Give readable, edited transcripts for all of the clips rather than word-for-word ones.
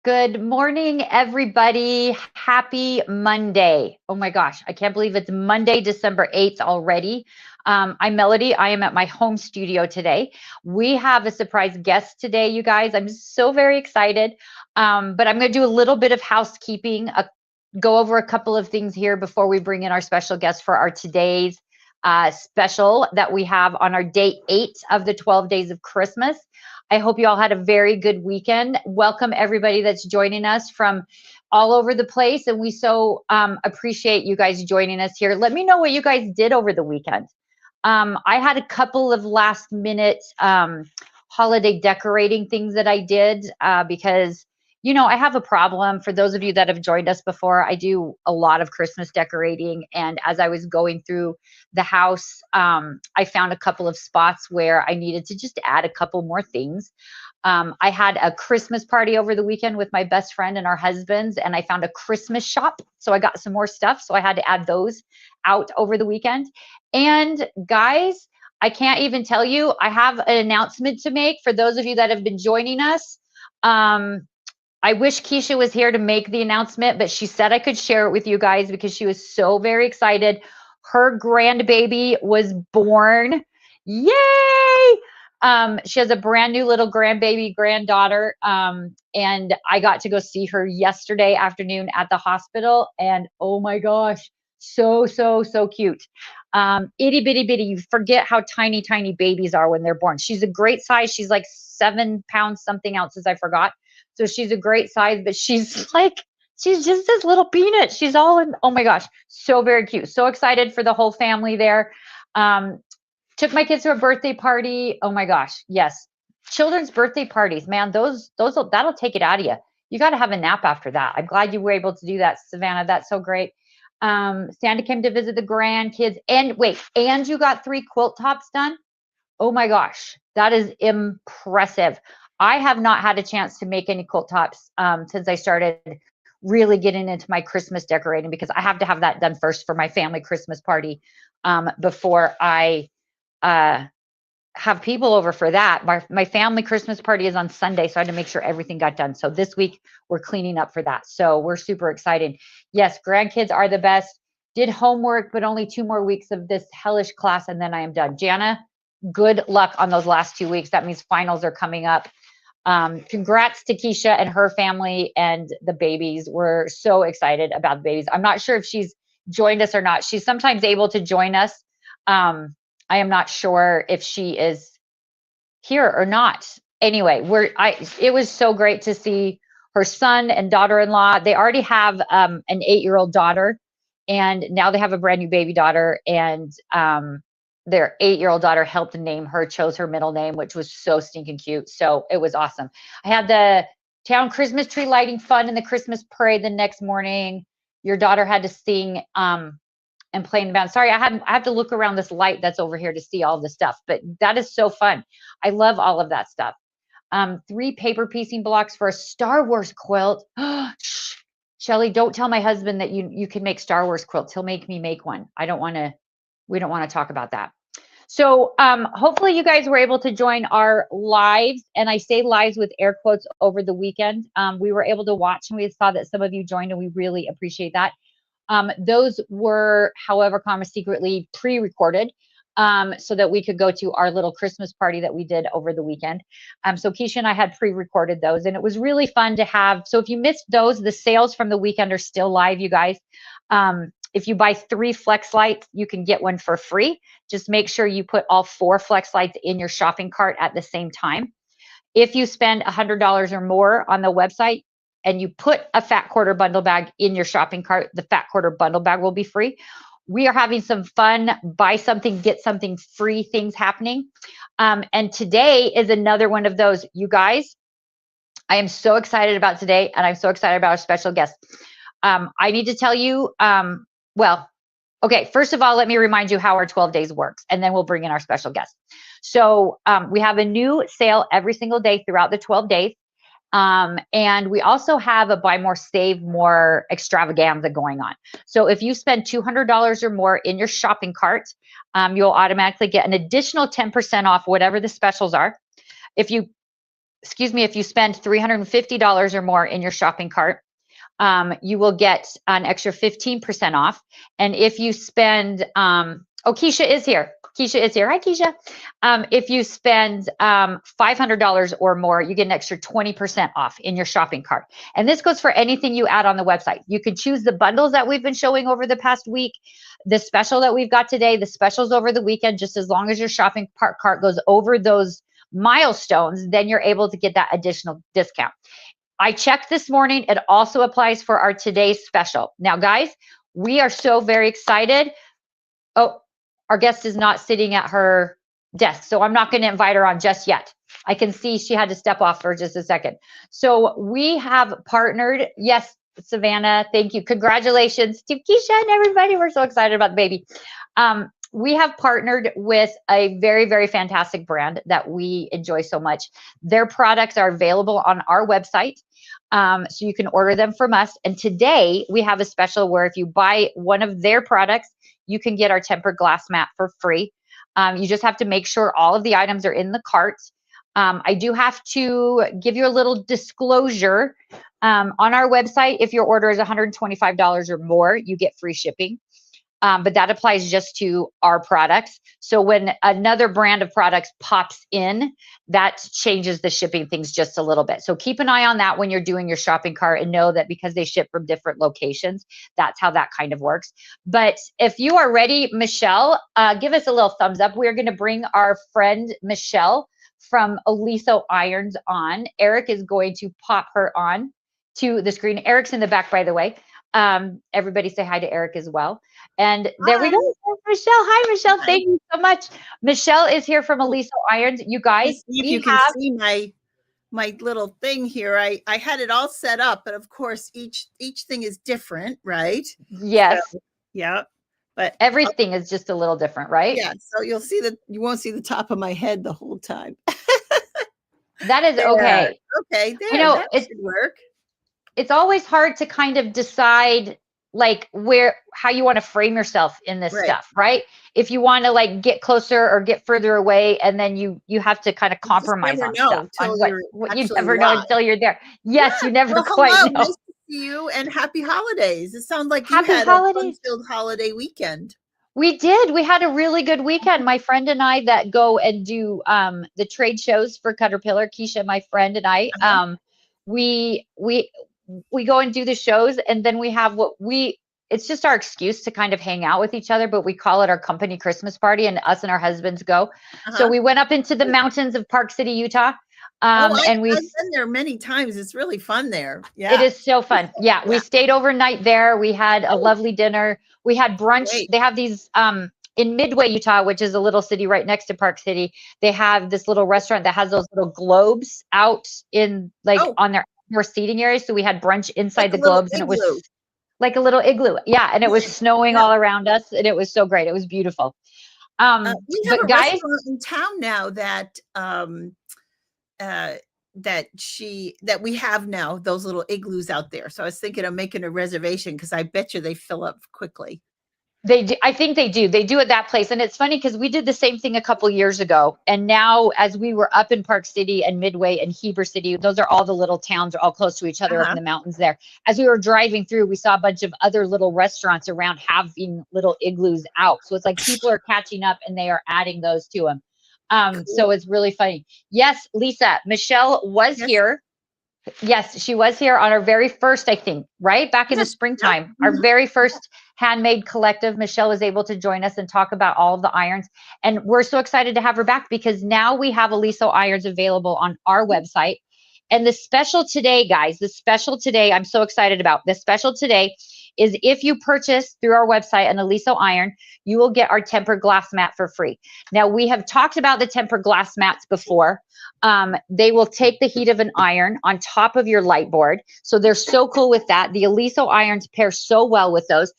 Good morning, everybody. Happy Monday. Oh my gosh, I can't believe it's Monday, December 8th already. I'm Melody. I am at my home studio today. We have a surprise guest today, you guys. I'm so very excited. But I'm going to do a little bit of housekeeping, go over a couple of things here before we bring in our special guest for our today's special that we have on our day 8 of the 12 days of Christmas. I hope you all had a very good weekend. Welcome everybody that's joining us from all over the place. And we so appreciate you guys joining us here. Let me know what you guys did over the weekend. I had a couple of last minute holiday decorating things that I did because, you know, I have a problem. For those of you that have joined us before, I do a lot of Christmas decorating. And as I was going through the house, I found a couple of spots where I needed to just add a couple more things. I had a Christmas party over the weekend with my best friend and our husbands, and I found a Christmas shop. So I got some more stuff. So I had to add those out over the weekend. And guys, I can't even tell you, I have an announcement to make for those of you that have been joining us. I wish Keisha was here to make the announcement, but she said I could share it with you guys because she was so very excited. Her grandbaby was born. Yay! She has a brand new little grandbaby granddaughter. And I got to go see her yesterday afternoon at the hospital. And oh my gosh, so cute. Itty bitty bitty. You forget how tiny babies are when they're born. She's a great size. She's like 7 pounds something ounces. I forgot. So she's a great size, but she's just this little peanut. She's all in, oh my gosh, so very cute. So excited for the whole family there. Took my kids to a birthday party. Oh my gosh, yes. Children's birthday parties, man, that'll take it out of you. You got to have a nap after that. I'm glad you were able to do that, Savannah. That's so great. Sandy came to visit the grandkids. And wait, and you got 3 quilt tops done? Oh my gosh, that is impressive. I have not had a chance to make any quilt tops since I started really getting into my Christmas decorating, because I have to have that done first for my family Christmas party before I have people over for that. My family Christmas party is on Sunday, so I had to make sure everything got done. So this week we're cleaning up for that. So we're super excited. Yes, grandkids are the best. Did homework, but only 2 more weeks of this hellish class, and then I am done. Jana, good luck on those last 2 weeks. That means finals are coming up. Congrats to Keisha and her family and the babies. We're so excited about the babies. I'm not sure if she's joined us or not. She's sometimes able to join us. I am not sure if she is here or not. Anyway, it was so great to see her son and daughter-in-law. They already have an 8-year-old daughter, and now they have a brand new baby daughter. And their 8-year-old daughter helped name her, chose her middle name, which was so stinking cute. So it was awesome. I had the town Christmas tree lighting fun in the Christmas parade the next morning. Your daughter had to sing and play in the band. Sorry, I have to look around this light that's over here to see all the stuff, but that is so fun. I love all of that stuff. 3 paper piecing blocks for a Star Wars quilt. Shh, Shelly, don't tell my husband that you can make Star Wars quilts. He'll make me make one. We don't want to talk about that. So hopefully you guys were able to join our lives, and I say lives with air quotes, over the weekend. We were able to watch, and we saw that some of you joined, and we really appreciate that. Those were, however, secretly pre-recorded so that we could go to our little Christmas party that we did over the weekend. So Keisha and I had pre-recorded those, and it was really fun to have. So if you missed those, the sales from the weekend are still live, you guys. If you buy 3 flex lights, you can get one for free. Just make sure you put all 4 flex lights in your shopping cart at the same time. If you spend $100 or more on the website and you put a fat quarter bundle bag in your shopping cart, the fat quarter bundle bag will be free. We are having some fun buy something, get something free things happening. And today is another one of those. You guys, I am so excited about today, and I'm so excited about our special guest. I need to tell you, well, okay, first of all, let me remind you how our 12 days works, and then we'll bring in our special guest. So we have a new sale every single day throughout the 12 days. And we also have a buy more, save more extravaganza going on. So if you spend $200 or more in your shopping cart, you'll automatically get an additional 10% off whatever the specials are. If you excuse me, if you spend $350 or more in your shopping cart, you will get an extra 15% off. And if you spend, oh, Keisha is here. Keisha is here. Hi, Keisha. If you spend $500 or more, you get an extra 20% off in your shopping cart. And this goes for anything you add on the website. You can choose the bundles that we've been showing over the past week, the special that we've got today, the specials over the weekend, just as long as your shopping cart goes over those milestones, then you're able to get that additional discount. I checked this morning. It also applies for our today's special. Now, guys, we are so very excited. Oh, our guest is not sitting at her desk, so I'm not going to invite her on just yet. I can see she had to step off for just a second. So we have partnered. Yes, Savannah, thank you. Congratulations to Keisha and everybody. We're so excited about the baby. We have partnered with a very, very fantastic brand that we enjoy so much. Their products are available on our website, so you can order them from us. And today we have a special where if you buy one of their products, you can get our tempered glass mat for free. You just have to make sure all of the items are in the cart. I do have to give you a little disclosure. On our website, if your order is $125 or more, you get free shipping. But that applies just to our products. So when another brand of products pops in, that changes the shipping things just a little bit. So keep an eye on that when you're doing your shopping cart, and know that because they ship from different locations, that's how that kind of works. But if you are ready, Michelle, give us a little thumbs up. We're going to bring our friend Michelle from Aliso Irons on. Eric is going to pop her on to the screen. Eric's in the back, by the way. Everybody say hi to Eric as well. And there we go. Michelle. Hi, Michelle. Hi. Thank you so much. Michelle is here from Aliso Irons. You guys, if you can see my little thing here. I had it all set up, but of course each thing is different, right? Yes. So, yeah. But everything is just a little different, right? Yeah. So you'll see that you won't see the top of my head the whole time. That is okay. Okay. There, you know, that should work. It's always hard to kind of decide like how you want to frame yourself in this stuff, right? If you want to like get closer or get further away, and then you have to kind of compromise on stuff. You never know until you're there. Yes, you never quite know. Nice to see you, and happy holidays. It sounds like you had a fun-filled holiday weekend. We did. We had a really good weekend. My friend and I that go and do the trade shows for CutterPillar, Keisha, my friend, and I, we go and do the shows, and then we have it's just our excuse to kind of hang out with each other, but we call it our company Christmas party, and us and our husbands go. So we went up into the mountains of Park City, Utah. And I've been there many times. It's really fun there. Yeah. It is so fun. Yeah. We stayed overnight there. We had a lovely dinner. We had brunch. Great. They have these, in Midway, Utah, which is a little city right next to Park City. They have this little restaurant that has those little globes out in on their seating area. So we had brunch inside the globes, and it was like a little igloo. Yeah. And it was snowing all around us, and it was so great. It was beautiful. We have a restaurant in town now that we have now, those little igloos out there. So I was thinking of making a reservation, because I bet you they fill up quickly. They do. I think they do. They do at that place. And it's funny because we did the same thing a couple years ago. And now as we were up in Park City and Midway and Heber City, those are all the little towns, are all close to each other up in the mountains there. As we were driving through, we saw a bunch of other little restaurants around having little igloos out. So it's like people are catching up and they are adding those to them. Cool. So it's really funny. Yes, Lisa, Michelle was here. Yes, she was here on our very first, I think, right? Back in the springtime, our very first handmade collective. Michelle was able to join us and talk about all of the irons. And we're so excited to have her back, because now we have Aliso irons available on our website. And the special today, guys, I'm so excited about. The special today is if you purchase through our website an Aliso iron, you will get our tempered glass mat for free. Now, we have talked about the tempered glass mats before. They will take the heat of an iron on top of your light board. So they're so cool with that. The Aliso irons pair so well with those.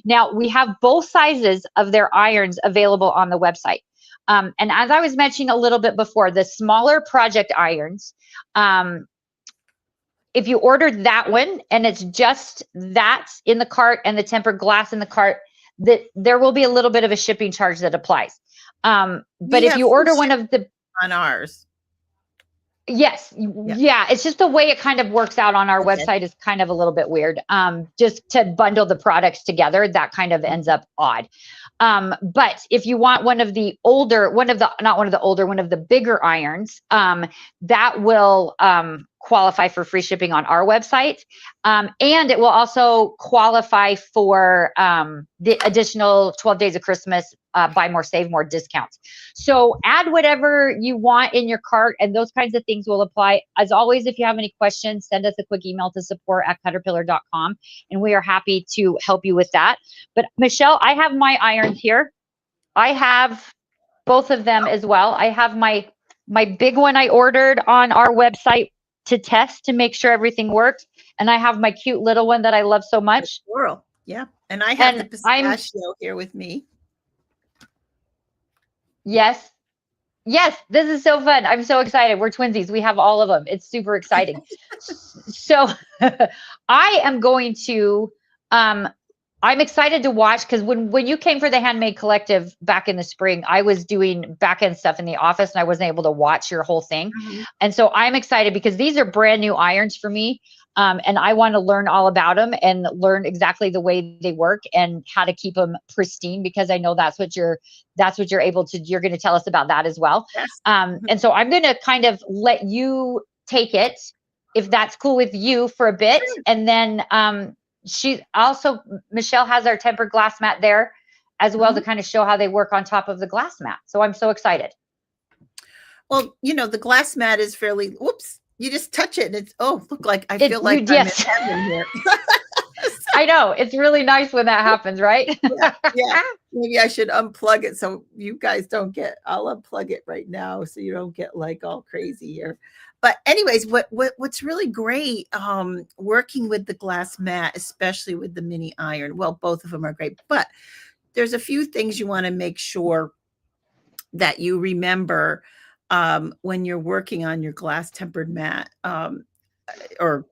Now, we have both sizes of their irons available on the website. And as I was mentioning a little bit before, the smaller project irons, if you ordered that one and it's just that in the cart and the tempered glass in the cart, that there will be a little bit of a shipping charge that applies. But if you order one of the on ours, Yes. Yeah. It's just the way it kind of works out on our Okay. website is kind of a little bit weird. Just to bundle the products together, that kind of ends up odd. But if you want one of the older, not one of the older, one of the bigger irons, that will qualify for free shipping on our website. And it will also qualify for the additional 12 days of Christmas buy more, save more discounts. So add whatever you want in your cart, and those kinds of things will apply. As always, if you have any questions, send us a quick email to support@cutterpillar.com, and we are happy to help you with that. But Michelle, I have my irons here. I have both of them as well. I have my big one I ordered on our website to test to make sure everything works, and I have my cute little one that I love so much. Floral. Yeah. And I have the And pistachio here with me. Yes. Yes, this is so fun. I'm so excited. We're twinsies. We have all of them. It's super exciting. So I am going to I'm excited to watch, because when you came for the Handmade Collective back in the spring, I was doing back end stuff in the office and I wasn't able to watch your whole thing. And so I'm excited because these are brand new irons for me. And I want to learn all about them and learn exactly the way they work and how to keep them pristine, because I know that's what you're able to, you're going to tell us about that as well. Yes. And so I'm going to kind of let you take it, if that's cool with you, for a bit. And then she also, Michelle has our tempered glass mat there as well to kind of show how they work on top of the glass mat. So I'm so excited. Well, the glass mat is fairly, whoops, you just touch it and it's, look, like I feel like I'm in heaven here. I know. It's really nice when that happens, right? Yeah. Maybe I should unplug it so you guys don't get, I'll unplug it right now so you don't get like all crazy here. But anyways, what's really great, working with the glass mat, especially with the mini iron, well, both of them are great, but there's a few things you want to make sure that you remember when you're working on your glass tempered mat, or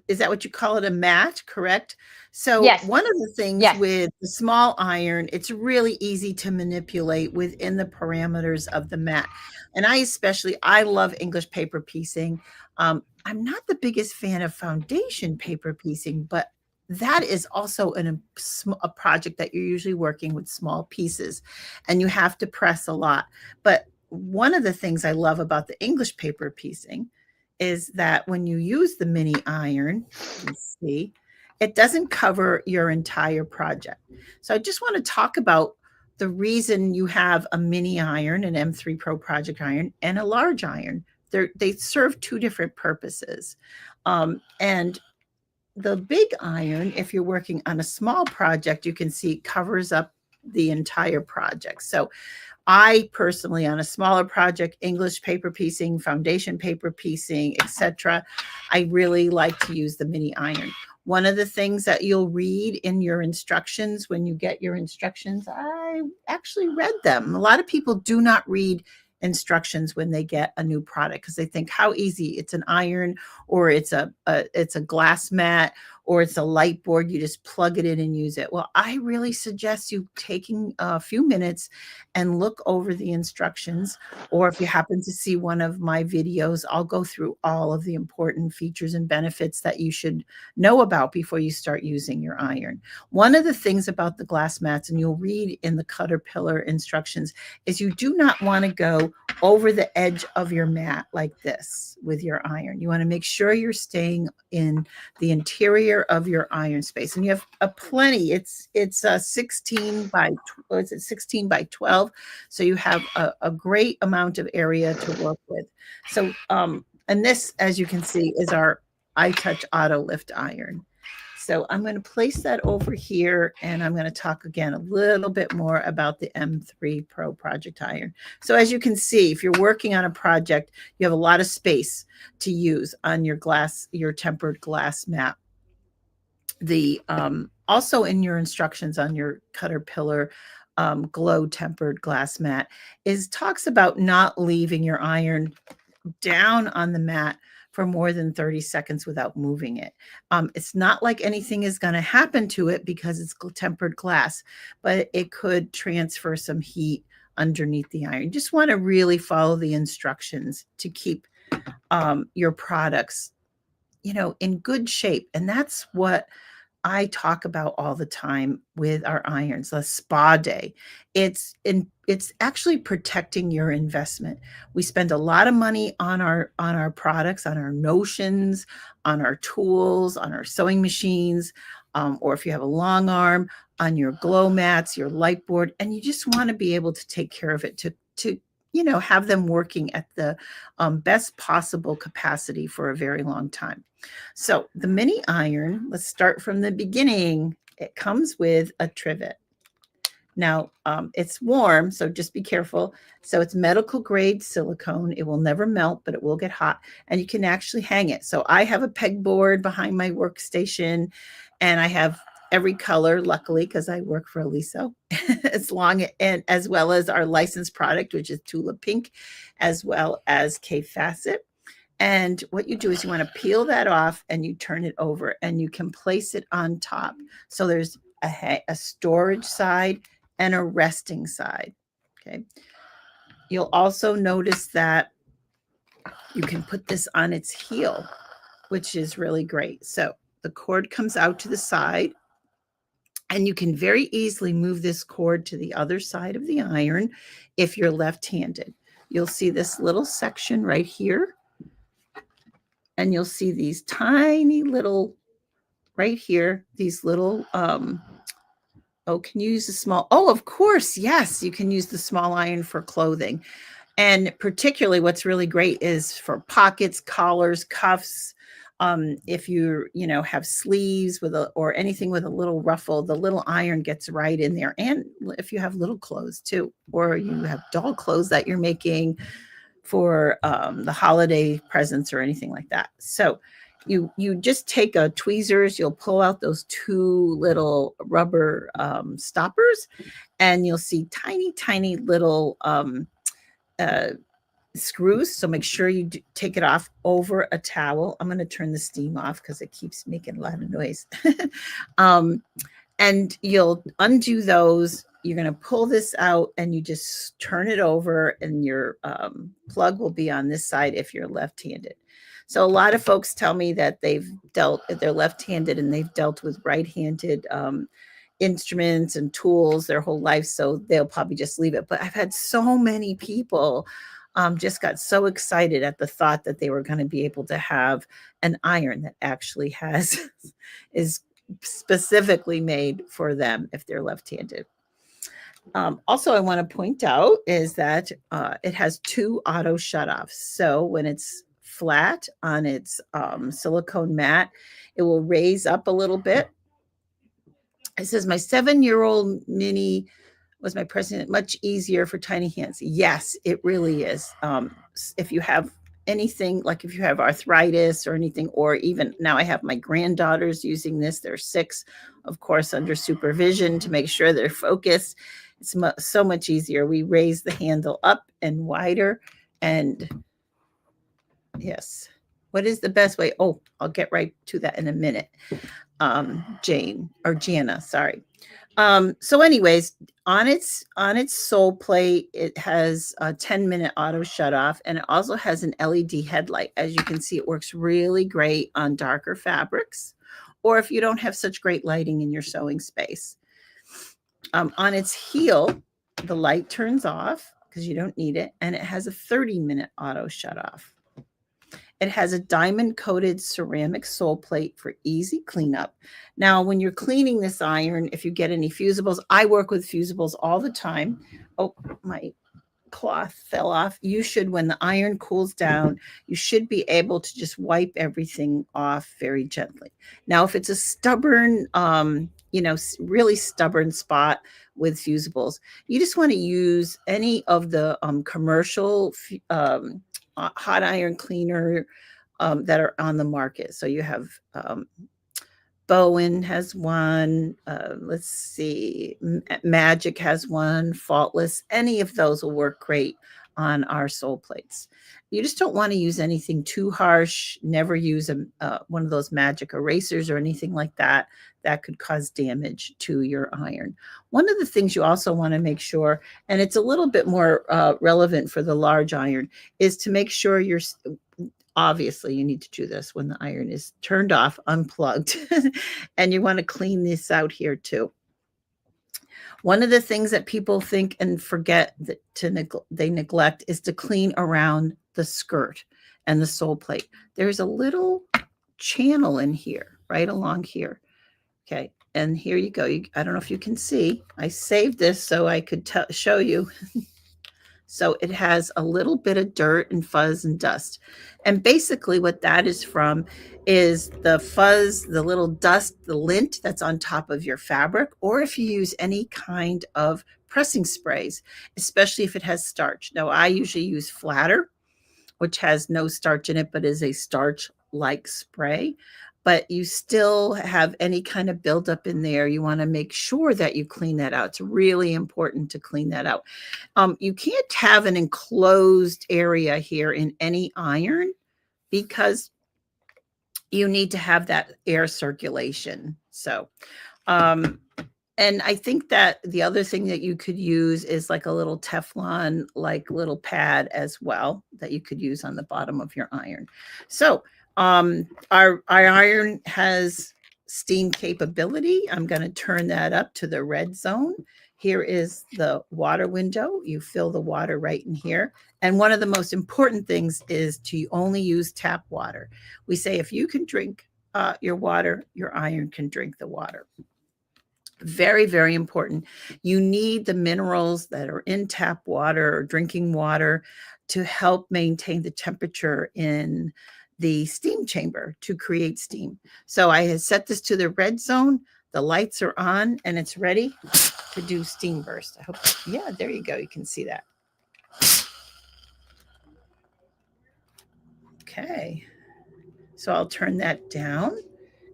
is that what you call it, a mat, correct? So yes. One of the things with the small iron, it's really easy to manipulate within the parameters of the mat. And I love English paper piecing. I'm not the biggest fan of foundation paper piecing, but that is also a project that you're usually working with small pieces and you have to press a lot. But one of the things I love about the English paper piecing is that when you use the mini iron, you see, it doesn't cover your entire project. So I just want to talk about the reason you have a mini iron, an M3 Pro project iron, and a large iron. They serve two different purposes. And the big iron, if you're working on a small project, you can see covers up the entire project. So I personally, on a smaller project, English paper piecing, foundation paper piecing, etc., I really like to use the mini iron. One of the things that you'll read in your instructions, when you get your instructions, I actually read them. A lot of people do not read instructions when they get a new product because they think how easy, it's an iron, or it's a glass mat, or it's a light board, you just plug it in and use it. Well, I really suggest you taking a few minutes and look over the instructions, or if you happen to see one of my videos, I'll go through all of the important features and benefits that you should know about before you start using your iron. One of the things about the glass mats, and you'll read in the CutterPillar instructions, is you do not want to go over the edge of your mat like this with your iron. You want to make sure you're staying in the interior of your iron space, and you have a plenty. It's 16 by 12, so you have a great amount of area to work with. So and this, as you can see, is our iTouch Auto Lift iron. So I'm going to place that over here, and I'm going to talk again a little bit more about the M3 Pro project iron. So as you can see, if you're working on a project, you have a lot of space to use on your tempered glass mat. The also in your instructions on your CutterPillar glow tempered glass mat talks about not leaving your iron down on the mat for more than 30 seconds without moving it. It's not like anything is going to happen to it because it's tempered glass, but it could transfer some heat underneath the iron. You just want to really follow the instructions to keep your products, in good shape. And that's what I talk about all the time with our irons, the spa day. It's actually protecting your investment. We spend a lot of money on our products, on our notions, on our tools, on our sewing machines, or if you have a long arm, on your glow mats, your light board, and you just want to be able to take care of it to have them working at the best possible capacity for a very long time. So the mini iron, let's start from the beginning. It comes with a trivet. Now, it's warm, so just be careful. So it's medical grade silicone. It will never melt, but it will get hot, and you can actually hang it. So I have a pegboard behind my workstation, and I have every color, luckily, because I work for Aliso. It's long, and as well as our licensed product, which is Tulip Pink, as well as K Facet. And what you do is you want to peel that off and you turn it over and you can place it on top. So there's a storage side and a resting side. Okay. You'll also notice that you can put this on its heel, which is really great. So the cord comes out to the side, and you can very easily move this cord to the other side of the iron if you're left-handed. You'll see this little section right here, and you'll see these tiny little, right here, these little, oh, can you use the small? Oh, of course, yes, you can use the small iron for clothing. And particularly what's really great is for pockets, collars, cuffs. If you have sleeves or anything with a little ruffle, the little iron gets right in there. And if you have little clothes too, or you have doll clothes that you're making for the holiday presents or anything like that. So you just take a tweezers, you'll pull out those two little rubber stoppers, and you'll see tiny little screws. So make sure you take it off over a towel. I'm going to turn the steam off because it keeps making a lot of noise. And you'll undo those. You're going to pull this out and you just turn it over, and your plug will be on this side if you're left-handed. So a lot of folks tell me that they're left-handed and they've dealt with right-handed instruments and tools their whole life, so they'll probably just leave it. But I've had so many people just got so excited at the thought that they were going to be able to have an iron that actually is specifically made for them if they're left-handed. Also, I want to point out is that it has 2 auto shutoffs. So when it's flat on its silicone mat, it will raise up a little bit. It says, my 7-year-old mini was my president, much easier for tiny hands. Yes, it really is. If you have anything, like if you have arthritis or anything, or even now I have my granddaughters using this. They're 6, of course, under supervision to make sure they're focused. It's so much easier. We raise the handle up and wider. And yes, what is the best way? Oh, I'll get right to that in a minute. Jana, sorry. So anyways, on its sole plate, it has a 10-minute auto shut off, and it also has an LED headlight. As you can see, it works really great on darker fabrics, or if you don't have such great lighting in your sewing space. On its heel, the light turns off because you don't need it, and it has a 30-minute auto shut off. It has a diamond-coated ceramic sole plate for easy cleanup. Now, when you're cleaning this iron, if you get any fusibles, I work with fusibles all the time. Oh, my cloth fell off. You should, when the iron cools down, you should be able to just wipe everything off very gently. Now, if it's a stubborn, really stubborn spot with fusibles, you just want to use any of the commercial hot iron cleaner that are on the market. So you have Bowen has one. Let's see, Magic has one. Faultless. Any of those will work great on our sole plates. You just don't want to use anything too harsh. Never use one of those magic erasers or anything like that. That could cause damage to your iron. One of the things you also want to make sure, and it's a little bit more relevant for the large iron, is to make sure you're, obviously you need to do this when the iron is turned off, unplugged, and you want to clean this out here too. One of the things that people think and forget that they neglect is to clean around the skirt and the sole plate. There's a little channel in here, right along here. Okay, and here you go. I don't know if you can see. I saved this so I could show you. So it has a little bit of dirt and fuzz and dust. And basically what that is from is the fuzz, the little dust, the lint that's on top of your fabric, or if you use any kind of pressing sprays, especially if it has starch. Now, I usually use Flatter, which has no starch in it, but is a starch-like spray. But you still have any kind of buildup in there. You want to make sure that you clean that out. It's really important to clean that out. You can't have an enclosed area here in any iron because you need to have that air circulation. So, and I think that the other thing that you could use is like a little Teflon, like little pad as well that you could use on the bottom of your iron. So our iron has steam capability. I'm going to turn that up to the red zone. Here is the water window. You fill the water right in here. And one of the most important things is to only use tap water. We say if you can drink your water, your iron can drink the water. Very, very important. You need the minerals that are in tap water or drinking water to help maintain the temperature in the steam chamber to create steam. So I have set this to the red zone. The lights are on and it's ready to do steam burst. I hope, yeah, there you go. You can see that. Okay. So I'll turn that down.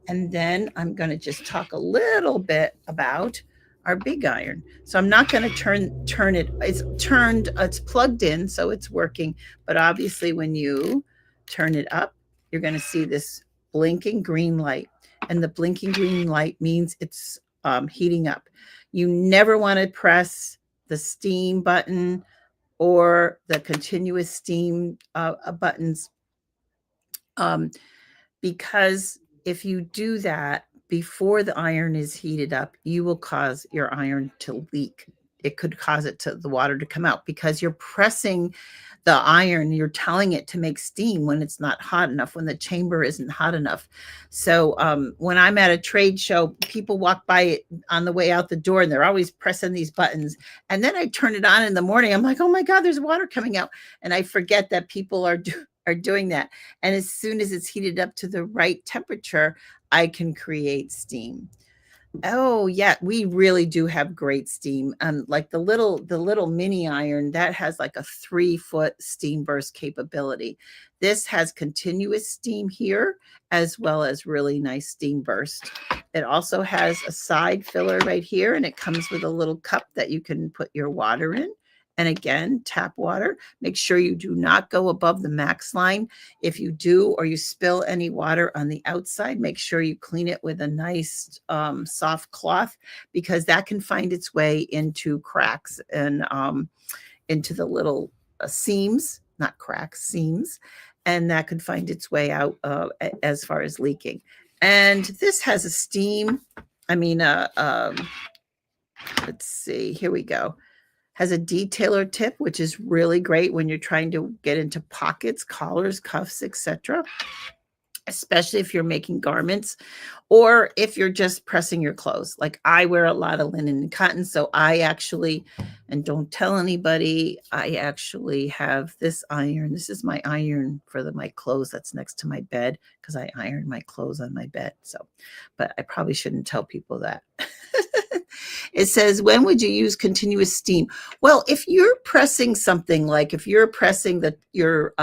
And then I'm going to just talk a little bit about our big iron. So I'm not going to turn it. It's plugged in, so it's working. But obviously when you turn it up, you're going to see this blinking green light. And the blinking green light means it's heating up. You never want to press the steam button or the continuous steam buttons because if you do that before the iron is heated up, you will cause your iron to leak. It could cause the water to come out because you're pressing the iron, you're telling it to make steam when it's not hot enough, when the chamber isn't hot enough. So when I'm at a trade show, people walk by it on the way out the door and they're always pressing these buttons. And then I turn it on in the morning. I'm like, oh my God, there's water coming out. And I forget that people are doing that. And as soon as it's heated up to the right temperature, I can create steam. Oh yeah, we really do have great steam. Like the little mini iron that has like a 3-foot steam burst capability. This has continuous steam here as well as really nice steam burst. It also has a side filler right here, and it comes with a little cup that you can put your water in. And again, tap water. Make sure you do not go above the max line. If you do, or you spill any water on the outside, make sure you clean it with a nice soft cloth, because that can find its way into cracks and into the little seams, not cracks, seams. And that could find its way out as far as leaking. And this has a steam, let's see, here we go. Has a detailer tip, which is really great when you're trying to get into pockets, collars, cuffs, etc. Especially if you're making garments or if you're just pressing your clothes. Like I wear a lot of linen and cotton, so I actually, and don't tell anybody, I actually have this iron. This is my iron for my clothes that's next to my bed because I iron my clothes on my bed. So, but I probably shouldn't tell people that. It says, when would you use continuous steam? Well, if you're pressing something, like if you're pressing your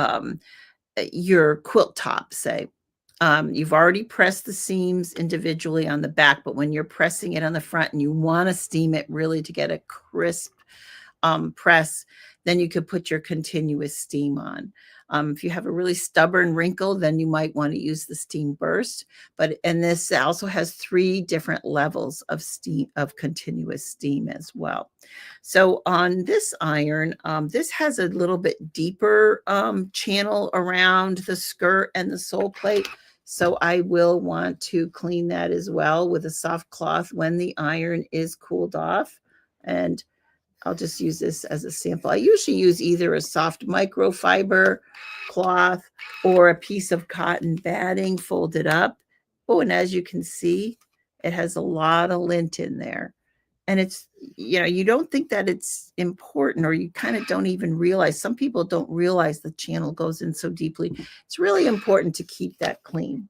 quilt top, say, you've already pressed the seams individually on the back, but when you're pressing it on the front and you want to steam it really to get a crisp press, then you could put your continuous steam on. If you have a really stubborn wrinkle, then you might want to use the steam burst. And this also has 3 different levels of steam, of continuous steam as well. So on this iron, this has a little bit deeper channel around the skirt and the sole plate. So I will want to clean that as well with a soft cloth when the iron is cooled off. And I'll just use this as a sample. I usually use either a soft microfiber cloth or a piece of cotton batting folded up. Oh, and as you can see, it has a lot of lint in there. And it's, you don't think that it's important, or you kind of don't even realize. Some people don't realize the channel goes in so deeply. It's really important to keep that clean.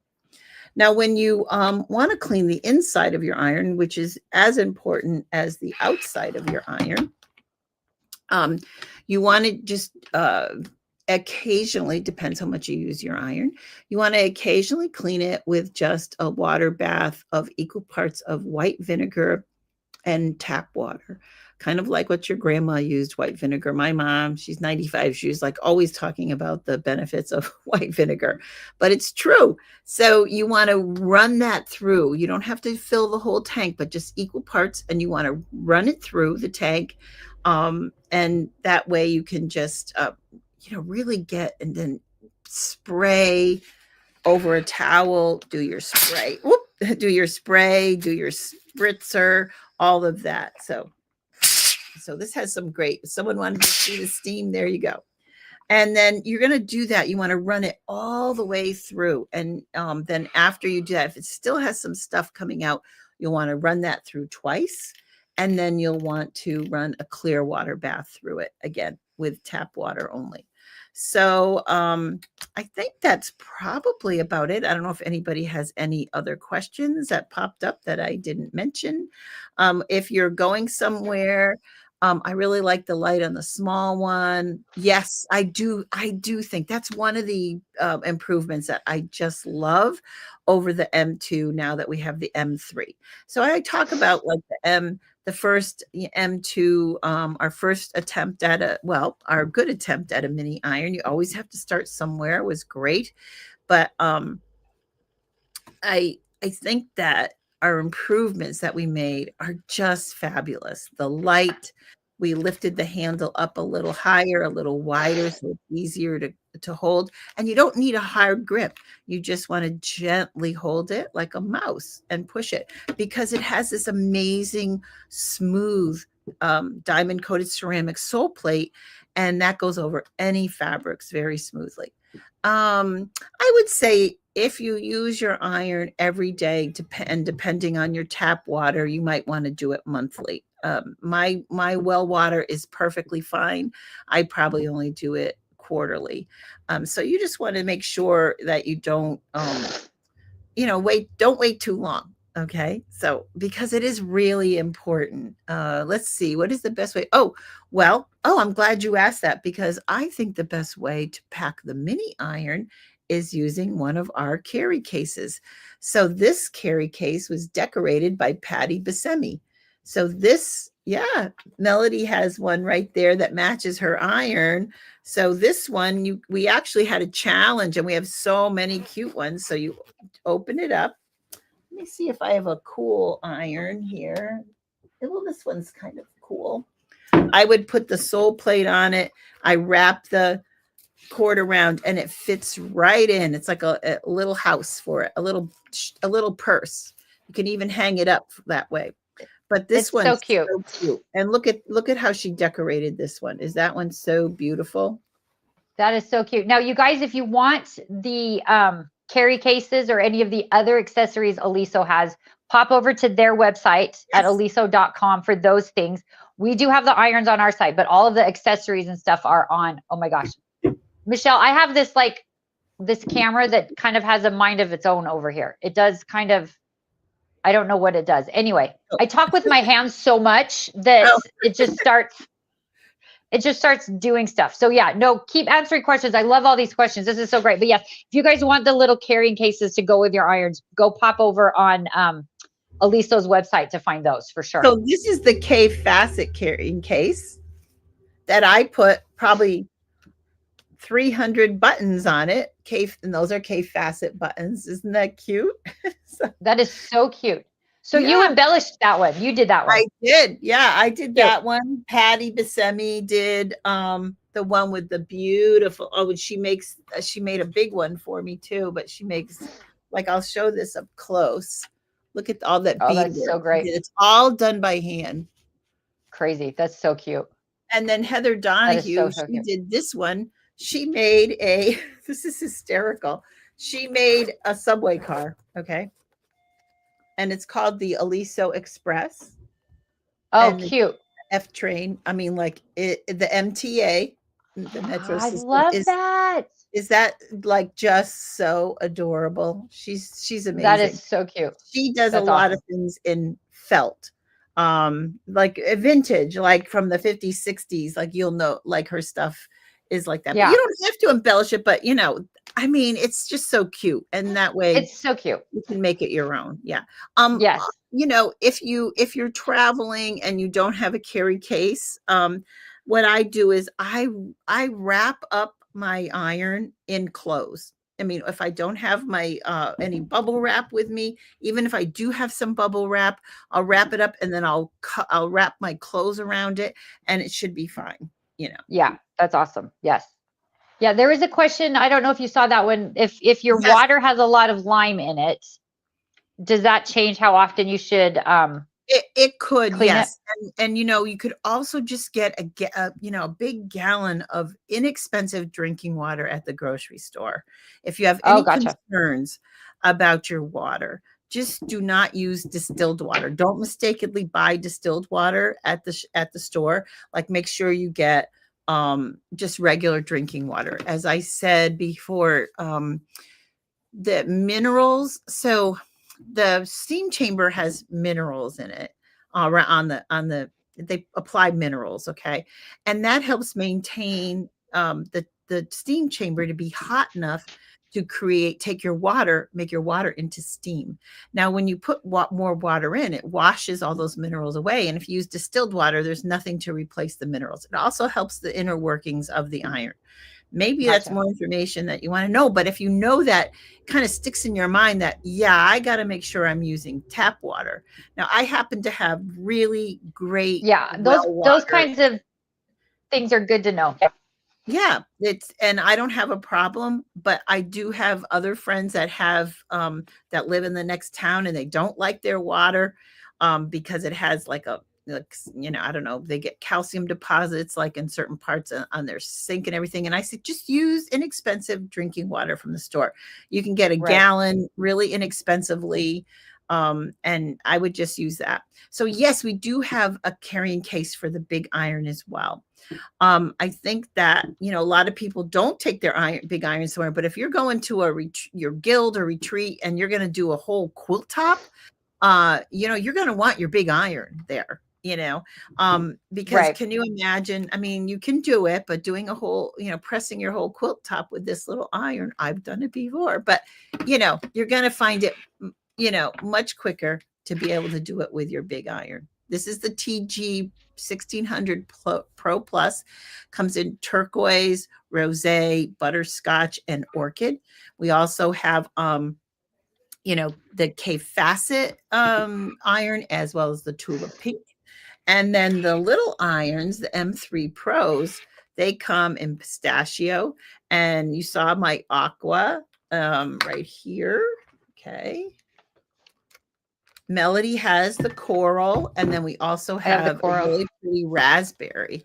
Now, when you want to clean the inside of your iron, which is as important as the outside of your iron, you want to just occasionally, depends how much you use your iron, you want to occasionally clean it with just a water bath of equal parts of white vinegar and tap water, kind of like what your grandma used, white vinegar. My mom, she's 95. She was like always talking about the benefits of white vinegar, but it's true. So you want to run that through. You don't have to fill the whole tank, but just equal parts, and you want to run it through the tank. And that way you can just, really get, and then spray over a towel, do your spray, do your spritzer, all of that. So this has some great, if someone wanted to see the steam, there you go. And then you're going to do that. You want to run it all the way through. And then after you do that, if it still has some stuff coming out, you'll want to run that through twice. And then you'll want to run a clear water bath through it again with tap water only. So I think that's probably about it. I don't know if anybody has any other questions that popped up that I didn't mention. If you're going somewhere, I really like the light on the small one. Yes, I do think that's one of the improvements that I just love over the M2 now that we have the M3. So I talk about like the first M2, our first attempt at our good attempt at a mini iron. You always have to start somewhere. It was great. But I think that our improvements that we made are just fabulous. The light, we lifted the handle up a little higher, a little wider, so it's easier to hold. And you don't need a hard grip. You just want to gently hold it like a mouse and push it, because it has this amazing smooth diamond coated ceramic sole plate, and that goes over any fabrics very smoothly. I would say if you use your iron every day, depending on your tap water, you might want to do it monthly. My well water is perfectly fine. I probably only do it quarterly. So you just want to make sure that you don't, don't wait too long. Okay. So, because it is really important. Let's see, what is the best way? I'm glad you asked that, because I think the best way to pack the mini iron is using one of our carry cases. So this carry case was decorated by Patty Buscemi. So this, Melody has one right there that matches her iron. So this one, we actually had a challenge, and we have so many cute ones. So you open it up. Let me see if I have a cool iron here. Well, this one's kind of cool. I would put the sole plate on it. I wrap the cord around, and it fits right in. It's like a little house for it, a little purse. You can even hang it up that way. But this one's so cute. And look at how she decorated this one. Is that one so beautiful? That is so cute. Now, you guys, if you want the carry cases or any of the other accessories Aliso has, pop over to their website at aliso.com for those things. We do have the irons on our site, but all of the accessories and stuff are on. Oh my gosh. Michelle, I have this camera that kind of has a mind of its own over here. It does kind of, I don't know what it does. Anyway, I talk with my hands so much that it just starts doing stuff. So keep answering questions. I love all these questions. This is so great. But yes, if you guys want the little carrying cases to go with your irons, go pop over on Aliso's website to find those for sure. So this is the K facet carrying case. that I put probably 300 buttons on it. And those are K facet buttons. Isn't that cute? So, That is so cute. So you yeah, embellished that one. You did that one. I did. Yeah, I did Cute. that one. Patty Buscemi did the one with the beautiful, oh, and she made a big one for me too, but she makes, like, I'll show this up close. Look at all that Oh, that's beadwork. so great. It's all done by hand. Crazy. That's so cute. And then Heather That is Donahue, so she cute. did this one. She made a this is hysterical. She made a subway car, okay? And it's called the Aliso Express. Oh, And cute. F train. I mean, like the MTA, the metro I system love that. is that like just so adorable. She's That amazing. is so cute. She does a That's lot of awesome. things in felt. Like vintage, like from the 50s, 60s, like you'll know like her stuff is like that. But you Yeah. don't have to embellish it, but I mean, it's just so cute. And that way It's so cute. you can make it your own. Yeah. Yes. If you're traveling and you don't have a carry case, what I do is I wrap up my iron in clothes. I mean, if I don't have my any bubble wrap with me, even if I do have some bubble wrap, I'll wrap it up and then I'll wrap my clothes around it, and it should be fine. Yeah. That's awesome. Yes. Yeah. There was a question. I don't know if you saw that one. If your Yes, water has a lot of lime in it, does that change how often you should it could, clean it? yes. And you could also just get a big gallon of inexpensive drinking water at the grocery store. If you have Oh, any gotcha. concerns about your water, just do not use distilled water. Don't mistakenly buy distilled water at the store. Like, make sure you get just regular drinking water. As I said before, the minerals. So the steam chamber has minerals in it. They apply minerals, okay, and that helps maintain the steam chamber to be hot enough to make your water into steam. Now, when you put more water in, it washes all those minerals away, and if you use distilled water, there's nothing to replace the minerals. It also helps the inner workings of the iron. Maybe that's Gotcha. more information that you want to know, but if you know that, kind of sticks in your mind that, yeah, I got to make sure I'm using tap water. Now, I happen to have really great Yeah. well Those water. kinds of things are good to know. Yeah, and I don't have a problem, but I do have other friends that that live in the next town, and they don't like their water because it has like I don't know, they get calcium deposits like in certain parts on their sink and everything. And I said, just use inexpensive drinking water from the store. You can get a Right. gallon really inexpensively. And I would just use that. So yes, we do have a carrying case for the big iron as well. I think that a lot of people don't take their big iron somewhere, but if you're going to your guild or retreat and you're going to do a whole quilt top, you're going to want your big iron there. Because Right. can you imagine? I mean, you can do it, but doing a whole, pressing your whole quilt top with this little iron, I've done it before, but you're going to find it, much quicker to be able to do it with your big iron. This is the TG 1600 Pro Plus. Comes in turquoise, rosé, butterscotch, and orchid. We also have the K facet iron, as well as the tulip pink. And then the little irons, the M3 Pros, they come in pistachio. And you saw my aqua right here. Okay. Melody has the coral, and then we also I have the have a coral. really pretty raspberry.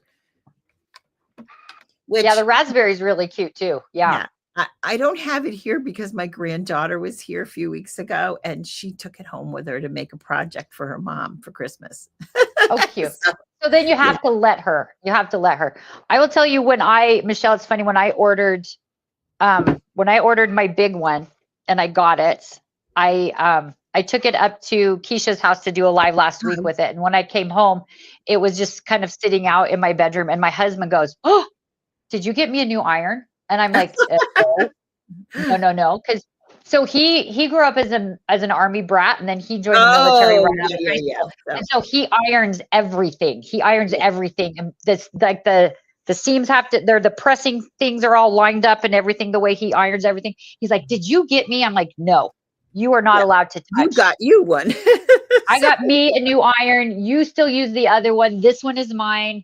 Yeah, the raspberry is really cute too. Yeah. I don't have it here because my granddaughter was here a few weeks ago, and she took it home with her to make a project for her mom for Christmas. Oh, cute. So then you have to let her. You have to let her. I will tell you, Michelle, it's funny, when I ordered my big one and I got it, I took it up to Keisha's house to do a live last week with it. And when I came home, it was just kind of sitting out in my bedroom. And my husband goes, "Oh, did you get me a new iron?" And I'm like, no. So he grew up as an army brat, and then he joined the military right out of high school. And so he irons everything. He irons everything. And this, like, the The seams have to, they're the pressing things are all lined up and everything, the way he irons everything. He's like, did you get me? I'm like, no, you are not Yeah, allowed to you touch. got you one. I So got me a new iron. You still use the other one. This one is mine.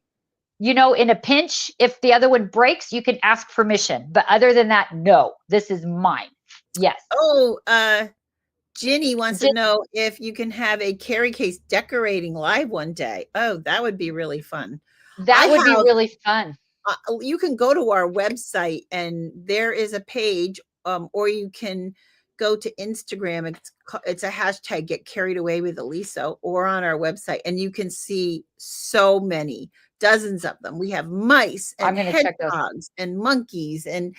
You know, in a pinch, if the other one breaks, you can ask permission. But other than that, no, this is mine. Yes. oh, Ginny wants to know if you can have a carry case decorating live one day. Oh, that would be really fun. I That would be have really fun. you can go to our website and there is a page, or you can go to Instagram. It's a hashtag get carried away with Elisa, or on our website, and you can see so many, dozens of them. We have mice I'm and going to check those. hedgehogs and monkeys and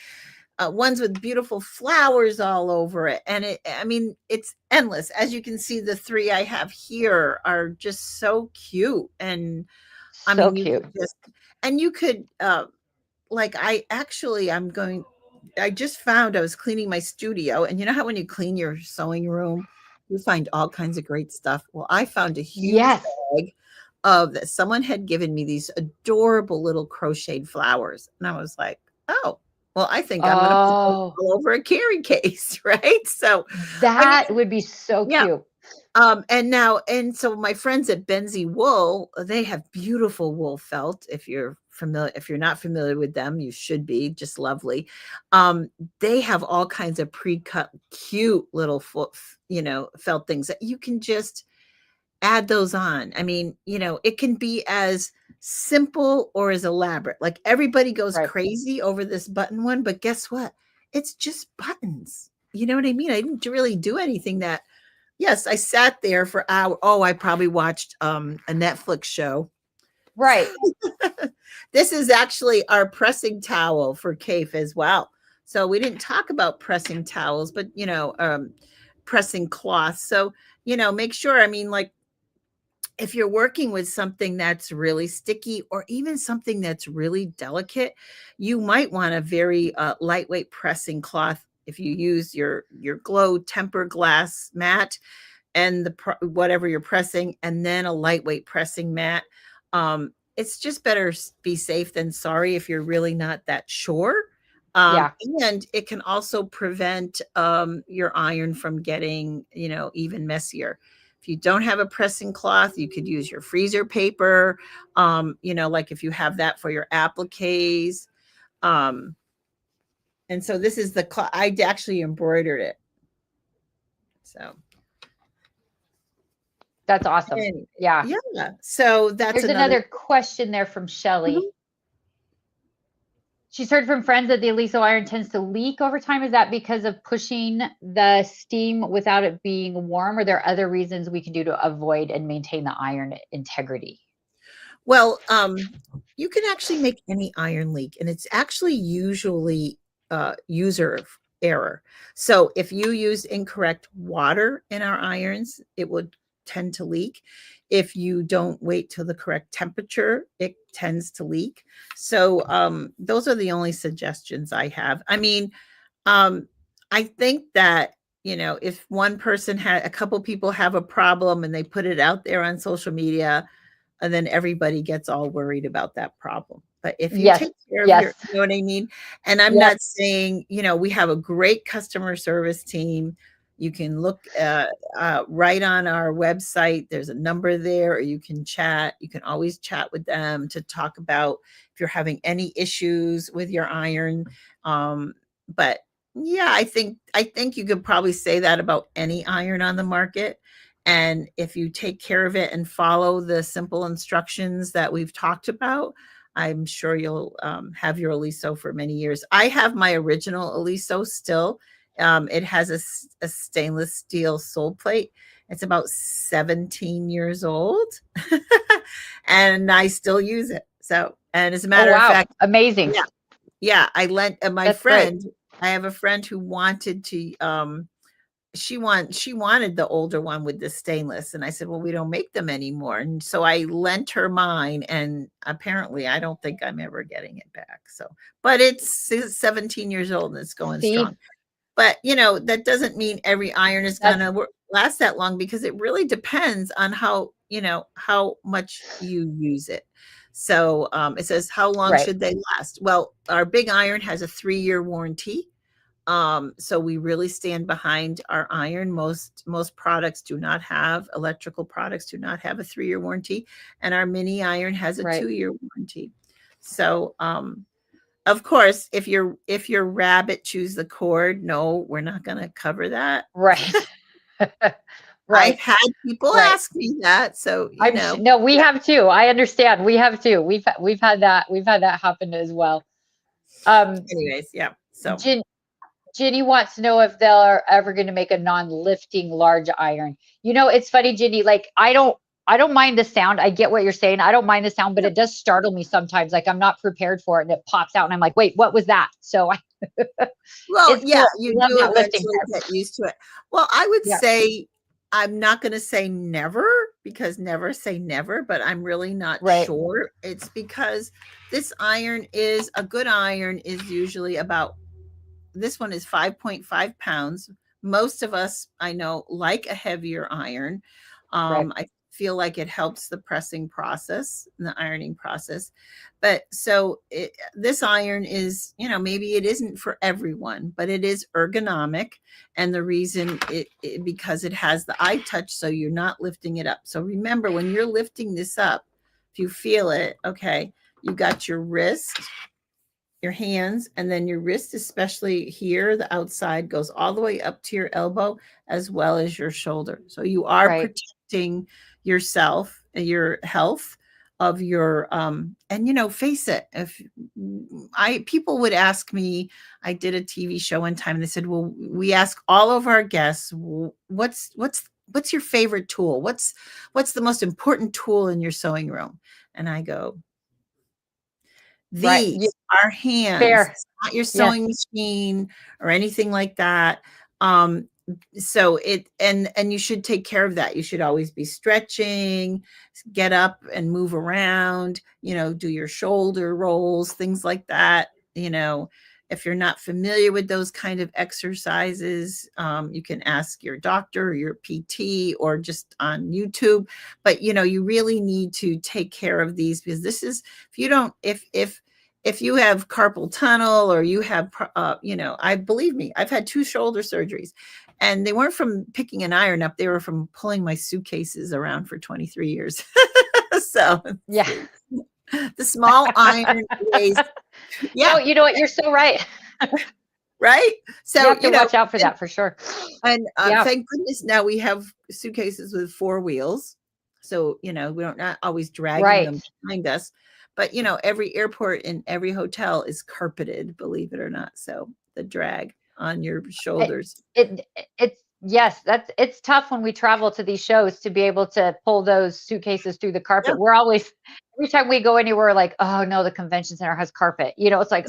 ones with beautiful flowers all over it. And I mean, it's endless. As you can see, the three I have here are just so cute. And I So mean, you cute. could just, and you could, like, I just found I was cleaning my studio. And you know how when you clean your sewing room, you find all kinds of great stuff. Well, I found a huge Yes. bag of that someone had given me these adorable little crocheted flowers. And I was like, oh, well, I think I'm going to put those Oh, all over a carry case, right? So, I mean, that would be so yeah. cute. And so my friends at Benzie Wool, they have beautiful wool felt. If you're familiar, if you're not familiar with them, you should be. Just lovely. They have all kinds of pre-cut, cute little felt things that you can just add those on. I mean, it can be as simple or as elaborate. Like everybody goes Right. crazy over this button one, but guess what? It's just buttons. You know what I mean? I didn't really do anything that. Yes, I sat there for hours. Oh, I probably watched a Netflix show. Right. This is actually our pressing towel for Cafe as well. So we didn't talk about pressing towels, but pressing cloths. So, make sure, I mean, like, if you're working with something that's really sticky or even something that's really delicate, you might want a very lightweight pressing cloth. If you use your glow temper glass mat and whatever you're pressing, and then a lightweight pressing mat. It's just better be safe than sorry if you're really not that sure. Yeah. And it can also prevent your iron from getting, even messier. If you don't have a pressing cloth, you could use your freezer paper, like if you have that for your appliques. And so this is the cloth. I actually embroidered it. So That's awesome. anyway, Yeah. yeah. So that's There's another. another question there from Mhm. Shelly. She's heard from friends that the Aliso iron tends to leak over time. Is that because of pushing the steam without it being warm? Or are there other reasons we can do to avoid and maintain the iron integrity? Well, you can actually make any iron leak, and it's actually usually user error. So if you use incorrect water in our irons, it would tend to leak. If you don't wait till the correct temperature, it tends to leak. So those are the only suggestions I have. I mean, I think that, if one person had a couple people have a problem and they put it out there on social media, and then everybody gets all worried about that problem. But if you Yes. take care of Yes. you know what I mean? And I'm Yep. not saying, we have a great customer service team. You can look right on our website. There's a number there, or you can chat. You can always chat with them to talk about if you're having any issues with your iron. But yeah, I think you could probably say that about any iron on the market. And if you take care of it and follow the simple instructions that we've talked about, I'm sure you'll have your Aliso for many years. I have my original Aliso still. It has a stainless steel sole plate. It's about 17 years old, and I still use it. So, and as a Oh, matter of wow. fact, Amazing. yeah, yeah, I lent my That's great. friend. I have a friend who wanted to she wanted the older one with the stainless, and I said, well, we don't make them anymore. And so I lent her mine, and apparently I don't think I'm ever getting it back. So, but it's 17 years old and it's going strong. See, But that doesn't mean every iron is that's gonna last that long, because it really depends on how much you use it. So it says, how long Right. should they last? Well, our big iron has a 3-year warranty. So we really stand behind our iron. Most products do not have, electrical products do not have a 3-year warranty, and our mini iron has a Right. 2-year warranty. So of course, if your rabbit chews the cord, no, we're not going to cover that. Right. I've Right. had people Right. ask me that, so No, we yeah. have too. I understand. We have too. We've had that. We've had that happen as well. Um, Anyways, yeah. So Gin, Ginny wants to know if they're ever going to make a non-lifting large iron. You know, it's funny, Ginny. Like I don't mind the sound. I get what you're saying. I don't mind the sound, but yeah. it does startle me sometimes. Like I'm not prepared for it, and it pops out, and I'm like, wait, what was that? So Well, it's yeah, cool. you I love do that lifting eventually part. get used to it. Well, I would Yeah. say I'm not going to say never, because never say never, but I'm really not Right. sure. It's because this iron is a good iron is usually about, this one is 5.5 pounds. Most of us, I know, like a heavier iron. Right. I feel like it helps the pressing process and the ironing process. But so this iron is, maybe it isn't for everyone, but it is ergonomic. And the reason because it has the eye touch, so you're not lifting it up. So remember, when you're lifting this up, if you feel it, okay, you got your wrist, your hands, and then your wrist, especially here, the outside goes all the way up to your elbow as well as your shoulder. So you are Right. protecting yourself and your health of your and face it, if I people would ask me, I did a TV show one time and they said, well, we ask all of our guests, what's your favorite tool, what's the most important tool in your sewing room? And I go, Right. Yeah, these are hands. fair. It's not your Yes. sewing machine or anything like that. Um, so and you should take care of that. You should always be stretching, get up and move around, do your shoulder rolls, things like that. If you're not familiar with those kind of exercises, you can ask your doctor or your PT or just on YouTube. But you really need to take care of these, because this is, if you don't, if you have carpal tunnel, or you have, I believe me, I've had 2 shoulder surgeries, and they weren't from picking an iron up. They were from pulling my suitcases around for 23 years. So Yeah. the small iron weighs, No, yeah, you know what? You're so right. right. You So, have to watch out for that for sure. and Yeah. thank goodness now we have suitcases with 4 wheels. So, we don't not always dragging Right. them behind us. But, every airport and every hotel is carpeted, believe it or not. So the drag on your It, shoulders. it's yes, it's tough when we travel to these shows to be able to pull those suitcases through the Yeah. carpet. We're always every time we go anywhere, like, oh no, the convention center has carpet. It's like,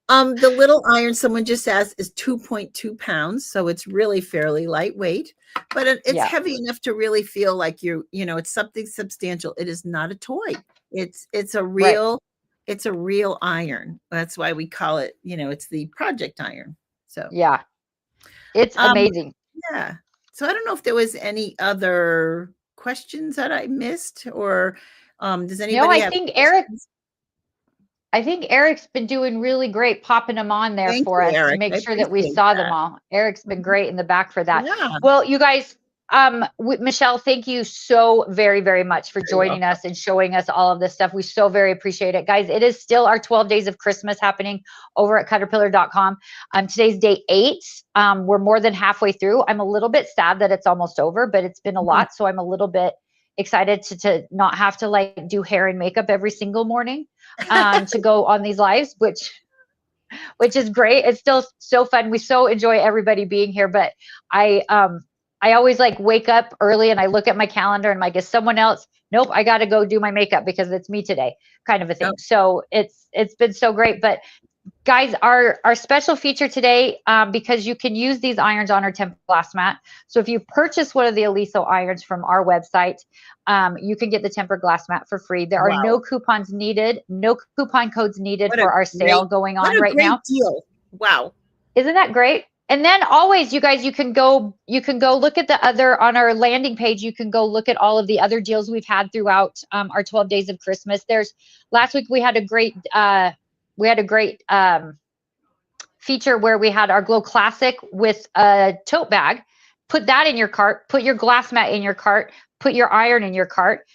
The little iron, someone just asked, is 2.2 pounds. So it's really fairly lightweight, but it's yeah, heavy enough to really feel like it's something substantial. It is not a toy. It's a right. real, it's a real iron. That's why we call it, it's the project iron. So, Yeah. It's um, amazing. yeah. So I don't know if there was any other questions that I missed, or does No, anybody have questions? I think Eric's been doing really great popping them on there Thank for you, us to Eric. make I sure that we appreciate saw them that. all. Eric's been Mhm. great in the back for that. Yeah, Well, you guys, Michelle, thank you so very, very much for very joining welcome. us and showing us all of this stuff. We so very appreciate it. Guys, it is still our 12 days of Christmas happening over at CutterPillar.com. Today's day 8. We're more than halfway through. I'm a little bit sad that it's almost over, but it's been a Mhm. lot. So I'm a little bit excited to not have to like do hair and makeup every single morning to go on these lives, which is great. It's still so fun. We so enjoy everybody being here, but I always like wake up early and I look at my calendar and I'm like, is someone else? Nope, I got to go do my makeup because it's me today, kind of a Yep. thing. So it's been so great. But guys, our special feature today, because you can use these irons on our tempered glass mat. So if you purchase one of the Aliso irons from our website, you can get the tempered glass mat for free. There are Wow. no coupons needed, no coupon codes needed What a for our sale going what on a right great now. deal. Wow. Isn't that great? And then always, you guys, you can go look at the other, on our landing page, you can go look at all of the other deals we've had throughout our 12 days of Christmas. Last week we had a great feature where we had our Glow Classic with a tote bag. Put that in your cart, put your glass mat in your cart, put your iron in your cart.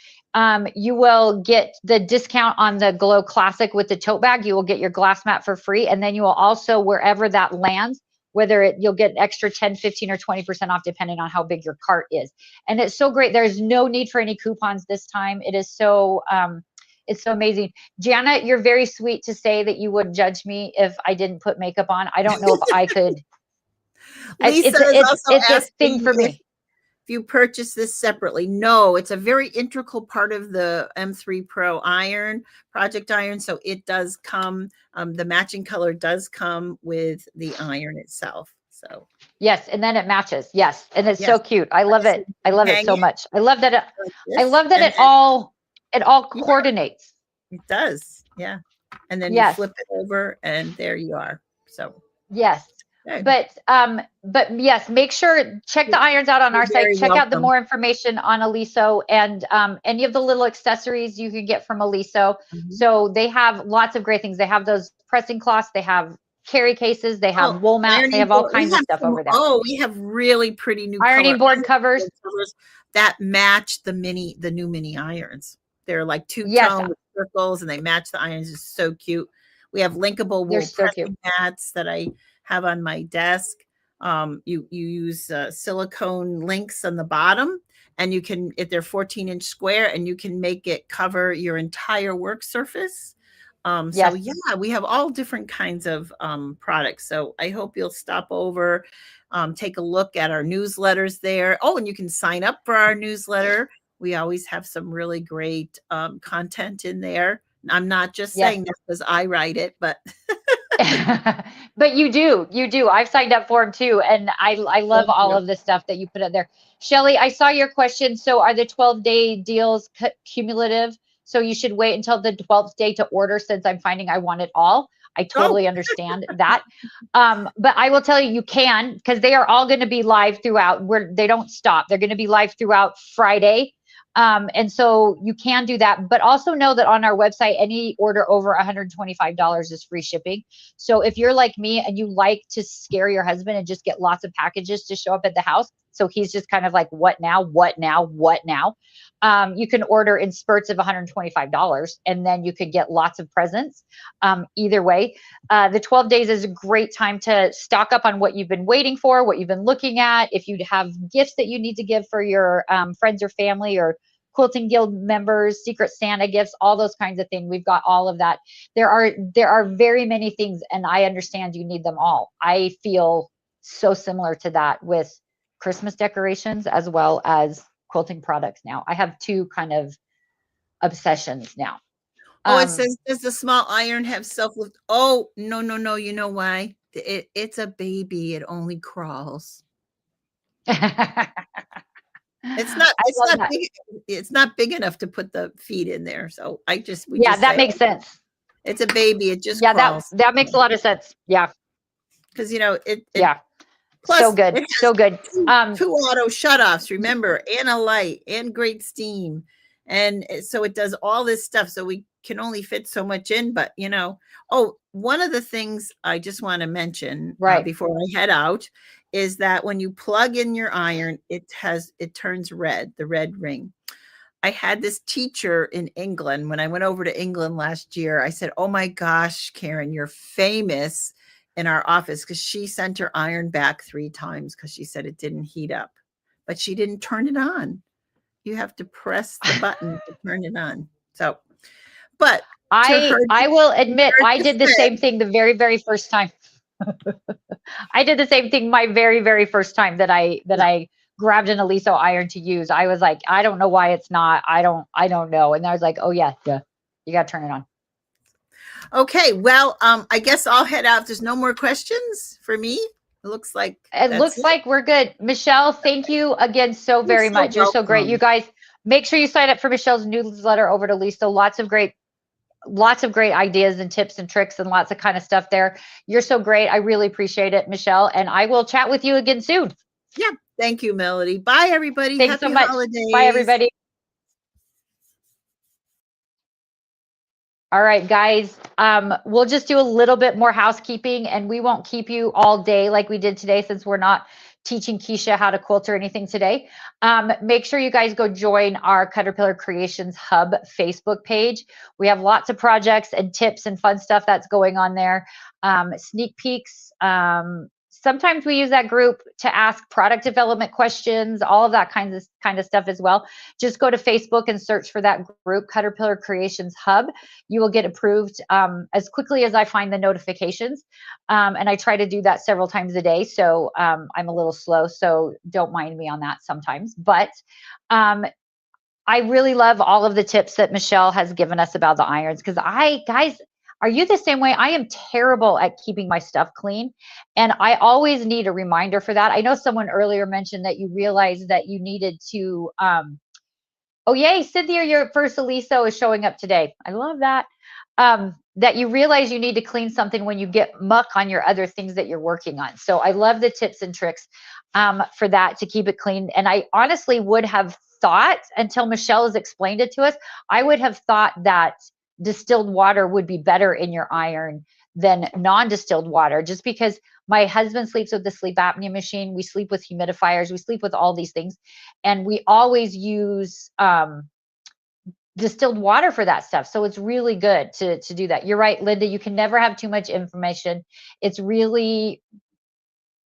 You will get the discount on the Glow Classic with the tote bag. You will get your glass mat for free. And then you will also, wherever that lands, you'll get extra 10, 15, or 20% off depending on how big your cart is. And it's so great. There's no need for any coupons this time. It is so, it's so amazing. Jana, you're very sweet to say that you would judge me if I didn't put makeup on. I don't know if I could. Lisa is also it's a thing for me. If you purchase this separately. No, it's a very integral part of the M3 Pro iron, project iron. So it does come, the matching color does come with the iron itself. So yes, and then it matches. Yes, and it's so cute. I love it. I love it so much. I love that it all coordinates. It does. Yeah. And then you flip it over and there you are. So yes. But yes, make sure, check the irons out on our site. Check out the more information on Aliso, and any of the little accessories you can get from Aliso. So they have lots of great things. They have those pressing cloths. They have carry cases. They have wool mats. They have all kinds of stuff over there. Oh, we have really pretty new ironing board covers that match the new mini irons. They're like two-tone with circles, and they match the irons. It's so cute. We have linkable wool pressing mats that I have on my desk. You use silicone links on the bottom, and you can, if they're 14-inch square, and you can make it cover your entire work surface. So yeah, we have all different kinds of products. So I hope you'll stop over, take a look at our newsletters there. Oh, and you can sign up for our newsletter. We always have some really great content in there. I'm not just saying that because I write it, but but you do. I've signed up for them too, and I love all of the stuff that you put out there. Shelly, I saw your question. So are the 12-day deals cumulative? So you should wait until the 12th day to order, since I'm finding I want it all. I totally understand that. But I will tell you, you can, because they are all going to be live throughout, where they don't stop. They're going to be live throughout Friday. And so you can do that, but also know that on our website, any order over $125 is free shipping. So if you're like me and you like to scare your husband and just get lots of packages to show up at the house, so he's just kind of like, what now, what now, what now? You can order in spurts of $125, and then you could get lots of presents. Either way, the 12 days is a great time to stock up on what you've been waiting for, what you've been looking at. If you have gifts that you need to give for your friends or family, or Quilting Guild members, Secret Santa gifts, all those kinds of things, we've got all of that. There are very many things, and I understand you need them all. I feel so similar to that with Christmas decorations as well as quilting products now. I have two kind of obsessions now. Oh, it says, does the small iron have self-lift? Oh, no. You know why? It's a baby. It only crawls. It's not big enough to put the feet in there. So that makes sense. It's a baby. It just crawls. That makes a lot of sense. Yeah. Because Plus, so good. So good. Two auto shutoffs, remember, and a light, and great steam. And so it does all this stuff. So we can only fit so much in. But, one of the things I just want to mention before I head out is that when you plug in your iron, it turns red, the red ring. I had this teacher in England. When I went over to England last year, I said, oh my gosh, Karen, you're famous in our office, because she sent her iron back 3 times because she said it didn't heat up, but she didn't turn it on. You have to press the button to turn it on. So, but I will admit, I did the same thing the very, very first time. I did the same thing my very, very first time that I grabbed an Aliso iron to use. I was like, I don't know why it's not. I don't know. And I was like, oh yeah, you got to turn it on. Okay, well, I guess I'll head out. There's no more questions for me. It looks like we're good. Michelle, thank you again so very much. You're so great. You guys, make sure you sign up for Michelle's newsletter over to Lisa. Lots of great lots of great ideas and tips and tricks and lots of kind of stuff there. You're so great. I really appreciate it, Michelle. And I will chat with you again soon. Yeah. Thank you, Melody. Bye, everybody. Thanks so Happy much. Bye, holidays. everybody. All right, guys, we'll just do a little bit more housekeeping and we won't keep you all day like we did today since we're not teaching Keisha how to quilt or anything today. Make sure you guys go join our CutterPillar Creations Hub Facebook page. We have lots of projects and tips and fun stuff that's going on there. Sneak peeks. Sometimes we use that group to ask product development questions, all of that kind of stuff as well. Just go to Facebook and search for that group, CutterPillar Creations Hub. You will get approved as quickly as I find the notifications. And I try to do that several times a day. So I'm a little slow, so don't mind me on that sometimes. But I really love all of the tips that Michelle has given us about the irons because guys, are you the same way? I am terrible at keeping my stuff clean. And I always need a reminder for that. I know someone earlier mentioned that you realized that you needed to, oh, yay, Cynthia, your first Aliso is showing up today. I love that. That you realize you need to clean something when you get muck on your other things that you're working on. So I love the tips and tricks for that to keep it clean. And I honestly would have thought, until Michelle has explained it to us, I would have thought that distilled water would be better in your iron than non-distilled water, just because my husband sleeps with the sleep apnea machine. We sleep with humidifiers. We sleep with all these things. And we always use distilled water for that stuff. So it's really good to do that. You're right, Linda. You can never have too much information. It's really,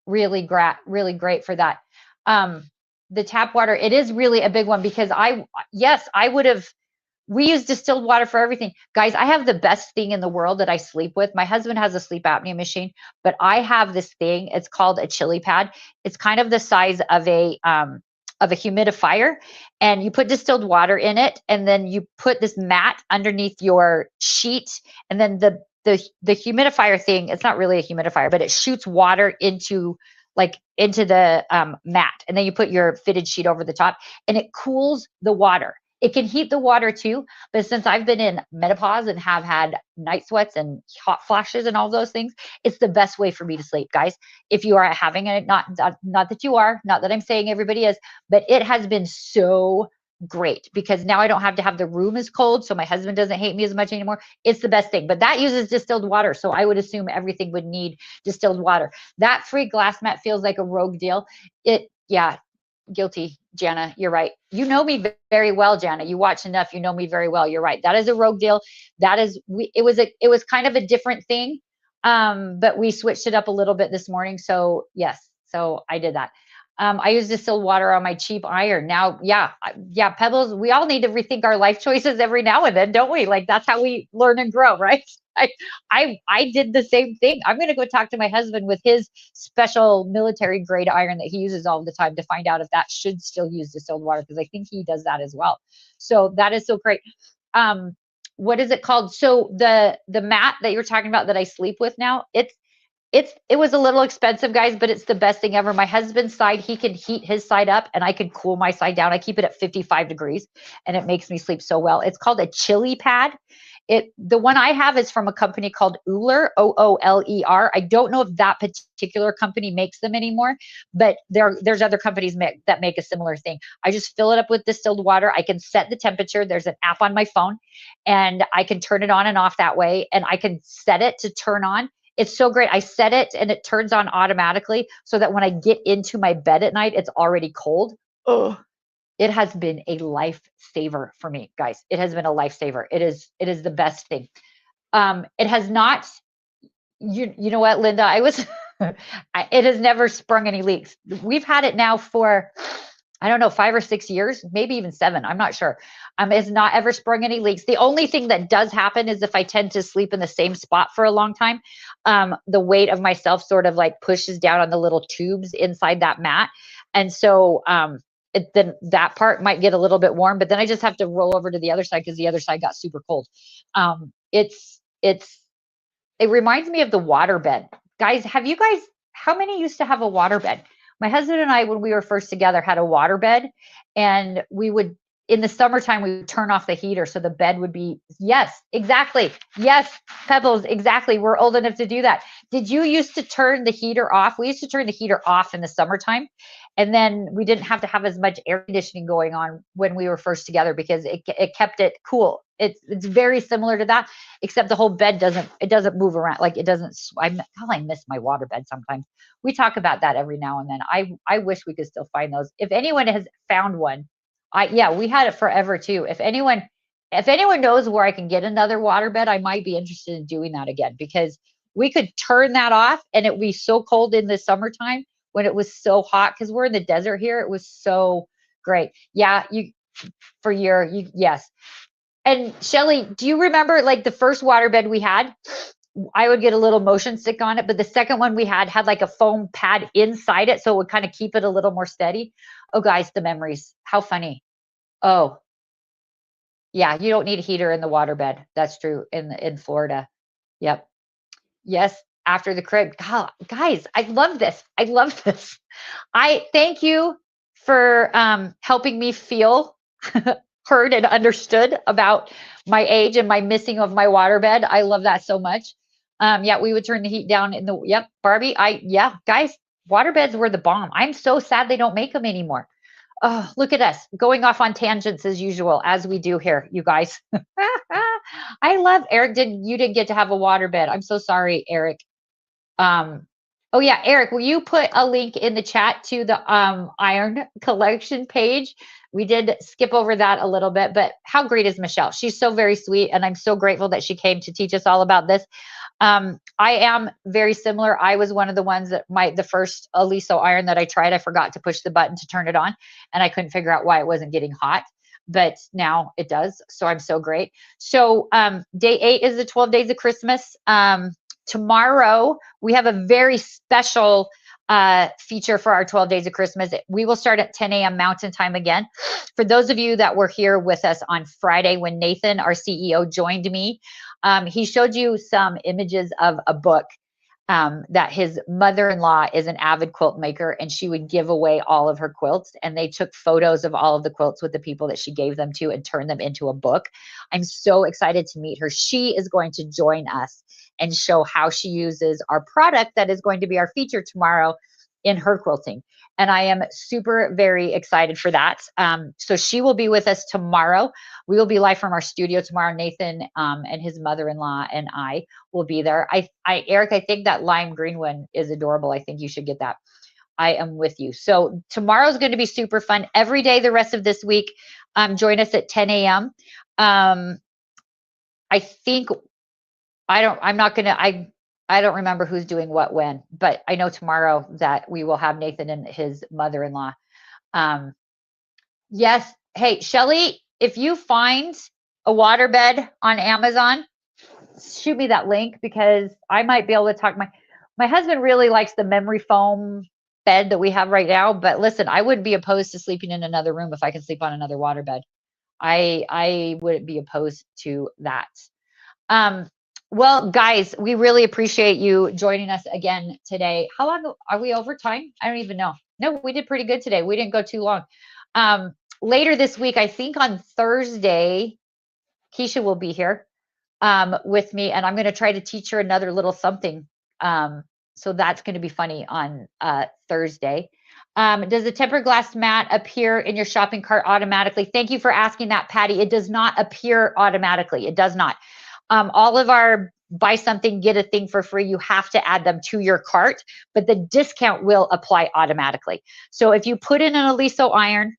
really great for that. The tap water, it is really a big one because I would have, we use distilled water for everything. Guys, I have the best thing in the world that I sleep with. My husband has a sleep apnea machine, but I have this thing. It's called a chili pad. It's kind of the size of a humidifier, and you put distilled water in it, and then you put this mat underneath your sheet, and then the humidifier thing, it's not really a humidifier, but it shoots water into the mat, and then you put your fitted sheet over the top, and it cools the water. It can heat the water too, but since I've been in menopause and have had night sweats and hot flashes and all those things, it's the best way for me to sleep, guys. If you are having it, not that you are, not that I'm saying everybody is, but it has been so great because now I don't have to have the room as cold, so my husband doesn't hate me as much anymore. It's the best thing, but that uses distilled water, so I would assume everything would need distilled water. That free glass mat feels like a rogue deal. Yeah, guilty, Jana. You're right. You know me very well, Jana. You watch enough. You know me very well. You're right. That is a rogue deal. That is, it was kind of a different thing, but we switched it up a little bit this morning. So yes, so I did that. I use distilled water on my cheap iron. Now, yeah, Pebbles, we all need to rethink our life choices every now and then, don't we? Like that's how we learn and grow, right? I did the same thing. I'm going to go talk to my husband with his special military grade iron that he uses all the time to find out if that should still use distilled water, because I think he does that as well. So that is so great. What is it called? So the mat that you're talking about that I sleep with now, it was a little expensive, guys, but it's the best thing ever. My husband's side, he can heat his side up and I can cool my side down. I keep it at 55 degrees and it makes me sleep so well. It's called a chili pad. The one I have is from a company called Ooler, Ooler. I don't know if that particular company makes them anymore, but there's other companies that make a similar thing. I just fill it up with distilled water. I can set the temperature. There's an app on my phone and I can turn it on and off that way. And I can set it to turn on. It's so great. I set it and it turns on automatically so that when I get into my bed at night, it's already cold. Oh, it has been a lifesaver for me, guys. It has been a lifesaver. It is the best thing. It has not, you know what, Linda, it has never sprung any leaks. We've had it now for, I don't know, 5 or 6 years, maybe even 7. I'm not sure. It's not ever sprung any leaks. The only thing that does happen is if I tend to sleep in the same spot for a long time, the weight of myself sort of like pushes down on the little tubes inside that mat. And so then that part might get a little bit warm, but then I just have to roll over to the other side because the other side got super cold. It reminds me of the water bed. Guys, how many used to have a water bed? My husband and I, when we were first together, had a water bed, and we would in the summertime, we would turn off the heater so the bed would be, yes, exactly. Yes, Pebbles, exactly. We're old enough to do that. Did you used to turn the heater off? We used to turn the heater off in the summertime. And then we didn't have to have as much air conditioning going on when we were first together because it kept it cool. It's very similar to that, except the whole bed doesn't move around. Like it doesn't, I miss my water bed sometimes. We talk about that every now and then. I wish we could still find those. If anyone has found one, yeah, we had it forever too. If anyone knows where I can get another waterbed, I might be interested in doing that again because we could turn that off and it would be so cold in the summertime when it was so hot because we're in the desert here. It was so great. Yeah, yes. And Shelly, do you remember like the first waterbed we had? I would get a little motion stick on it, but the second one we had like a foam pad inside it, so it would kind of keep it a little more steady. Oh, guys, the memories. How funny. Oh, yeah, you don't need a heater in the waterbed. That's true in Florida. Yep. Yes, after the crib. God, guys, I love this. I love this. I thank you for helping me feel heard and understood about my age and my missing of my waterbed. I love that so much. Yeah, we would turn the heat down in the, yep, Barbie. Yeah, guys, waterbeds were the bomb. I'm so sad they don't make them anymore. Oh, look at us going off on tangents as usual, as we do here, you guys. I love Eric. You didn't get to have a waterbed. I'm so sorry, Eric. Oh yeah, Eric, will you put a link in the chat to the iron collection page? We did skip over that a little bit, but how great is Michelle? She's so very sweet, and I'm so grateful that she came to teach us all about this. I am very similar. I was one of the ones that the first Aliso iron that I tried, I forgot to push the button to turn it on, and I couldn't figure out why it wasn't getting hot. But now it does, so I'm so great. So day 8 is the 12 days of Christmas. Tomorrow, we have a very special feature for our 12 days of Christmas. We will start at 10 a.m. Mountain Time again. For those of you that were here with us on Friday when Nathan, our CEO, joined me, he showed you some images of a book that his mother-in-law is an avid quilt maker, and she would give away all of her quilts, and they took photos of all of the quilts with the people that she gave them to and turned them into a book. I'm so excited to meet her. She is going to join us and show how she uses our product that is going to be our feature tomorrow in her quilting. And I am super very excited for that. So she will be with us tomorrow. We will be live from our studio tomorrow. Nathan and his mother-in-law and I will be there. Eric, I think that lime green one is adorable. I think you should get that. I am with you. So tomorrow's going to be super fun. Every day the rest of this week, join us at 10 a.m. I think I don't remember who's doing what when, but I know tomorrow that we will have Nathan and his mother-in-law. Yes. Hey, Shelly, if you find a waterbed on Amazon, shoot me that link because I might be able to talk. My husband really likes the memory foam bed that we have right now, but listen, I wouldn't be opposed to sleeping in another room if I could sleep on another waterbed. I wouldn't be opposed to that. Well, guys, we really appreciate you joining us again today. How long are we over time? I don't even know. No, we did pretty good today. We didn't go too long. Later this week, I think on Thursday, Keisha will be here with me, and I'm going to try to teach her another little something. So that's going to be funny on Thursday. Does the tempered glass mat appear in your shopping cart automatically? Thank you for asking that, Patty. It does not appear automatically. It does not. All of our buy something, get a thing for free, you have to add them to your cart, but the discount will apply automatically. So if you put in an Aliso iron,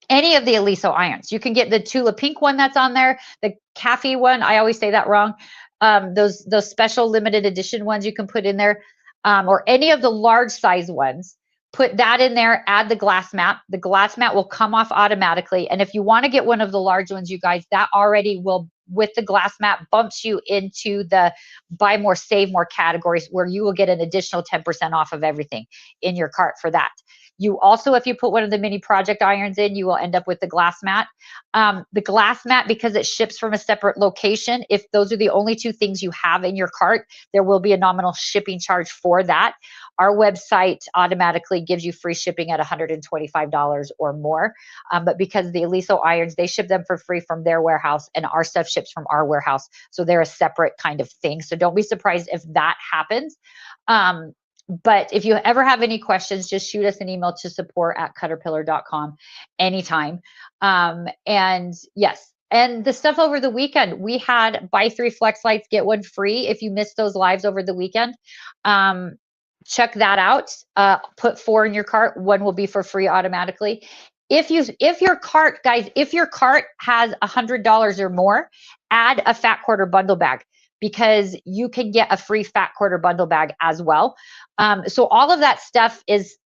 any of the Aliso irons, you can get the Tula Pink one that's on there, the Cafe one, I always say that wrong, those special limited edition ones you can put in there, or any of the large size ones. Put that in there, add the glass mat. The glass mat will come off automatically. And if you want to get one of the large ones, you guys, that already will, with the glass mat, bumps you into the buy more, save more categories where you will get an additional 10% off of everything in your cart for that. You also, if you put one of the mini project irons in, you will end up with the glass mat. The glass mat, because it ships from a separate location, if those are the only two things you have in your cart, there will be a nominal shipping charge for that. Our website automatically gives you free shipping at $125 or more. But because the Aliso irons, they ship them for free from their warehouse, and our stuff ships from our warehouse. So they're a separate kind of thing. So don't be surprised if that happens. But if you ever have any questions, just shoot us an email to support@cutterpillar.com anytime. And yes, and the stuff over the weekend, we had buy 3 flex lights, get 1 free. If you missed those lives over the weekend, check that out. Put 4 in your cart. 1 will be for free automatically. If your cart, guys, if your cart has $100 or more, add a fat quarter bundle bag, because you can get a free fat quarter bundle bag as well. So all of that stuff is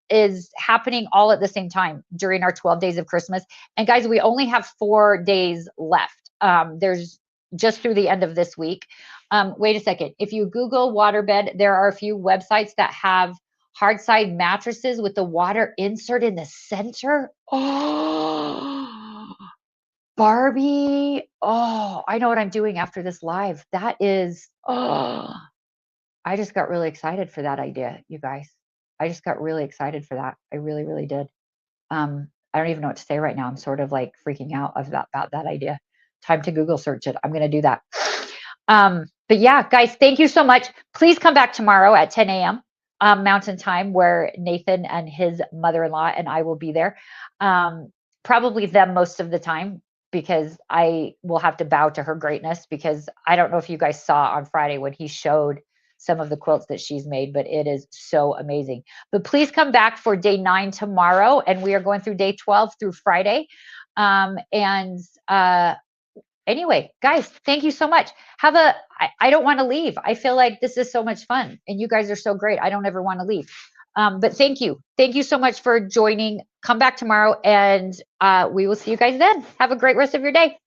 happening all at the same time during our 12 days of Christmas. And guys, we only have 4 days left. There's just through the end of this week. Wait a second. If you Google waterbed, there are a few websites that have hard side mattresses with the water insert in the center. Oh, Barbie. Oh, I know what I'm doing after this live. That is, oh, I just got really excited for that idea, you guys. I just got really excited for that. I really, really did. I don't even know what to say right now. I'm sort of like freaking out about that idea. Time to Google search it. I'm going to do that. But yeah, guys, thank you so much. Please come back tomorrow at 10 a.m. Mountain Time, where Nathan and his mother-in-law and I will be there. Probably them most of the time, because I will have to bow to her greatness, because I don't know if you guys saw on Friday when he showed some of the quilts that she's made, but it is so amazing. But please come back for day 9 tomorrow, and we are going through day 12 through Friday. Anyway, guys, thank you so much. I don't want to leave. I feel like this is so much fun, and you guys are so great. I don't ever want to leave. But thank you. Thank you so much for joining. Come back tomorrow, and we will see you guys then. Have a great rest of your day.